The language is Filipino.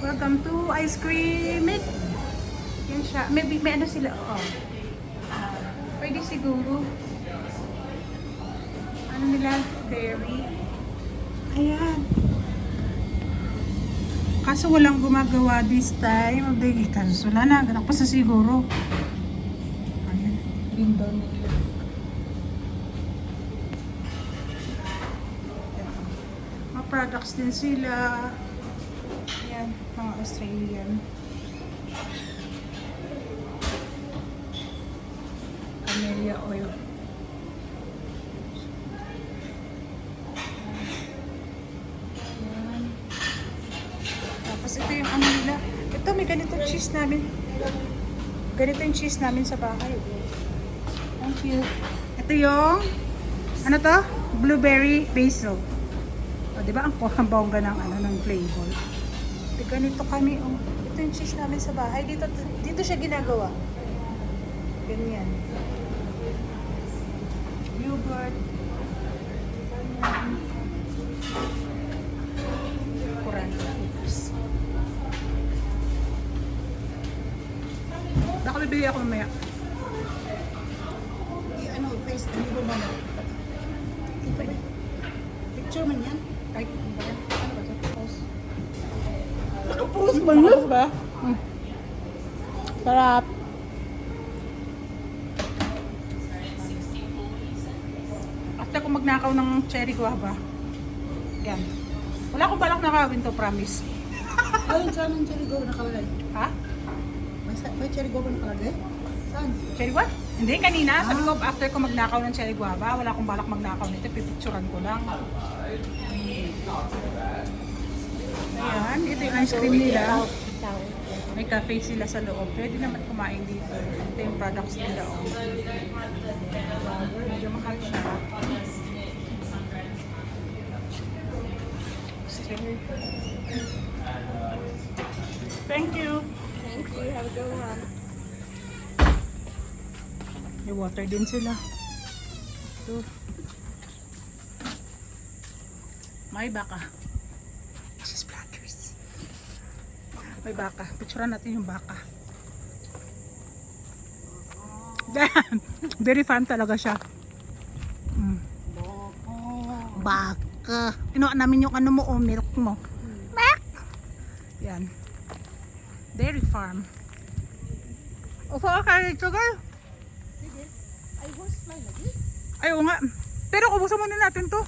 Welcome to ice cream. Yan siya. May ano sila. Oh. Pwede siguro. Ano nila? Dairy. Ayan. Kaso walang gumagawa this time. Kaso wala na. Ganak pa sa siguro. Ayan. Window nila. Mga products din sila. Ayan. Mga Australian. Camellia oil. Ayan. Tapos ito yung ano nila. Ito may ganitong cheese namin. Ganito yung cheese namin sa bahay. Thank you. Ito yung ano to? Blueberry basil. O, diba ang bongga ng ano ng flavor. Ito ganito kami. Oh. Ito yung cheese namin sa bahay. Dito siya ginagawa. Ganyan. Yogurt. Ganyan. Kurante flavors. Baka bibili ako mamaya. Ano, face, ano ba ba? Picture man yan? Ay, ano ba yan? Ano ba ito? Pause. Nakapost ba yun? Ba? Sarap. After ko magnakaw ng cherry guava. Yan. Wala akong balak nakawin to, promise. Ayun, saan ang cherry guava nakalagay? Ha? May cherry guava nakalagay? Saan? Cherry guava? Hindi, kanina. Sabi ko, after ko magnakaw ng cherry guava, wala akong balak magnakaw nito. Pipicturan ko lang. Ayan, ito yung ice cream nila. May cafe sila sa loob. Pwede naman kumain dito. Ito yung products nila. Oh. Medyo mahal siya. Thank you. Thank you, have a good one. May water din sila. Ito. May baka. Cheese platters. May baka. Picturean natin yung baka. Very fun talaga siya. Baka. Kinuha namin yung ano mo, milk mo. Bak! Yan. Dairy farm. Upo ka rito, girl. Sige. I was fine lagi. Ay, oo nga. Pero ubusan muna natin to.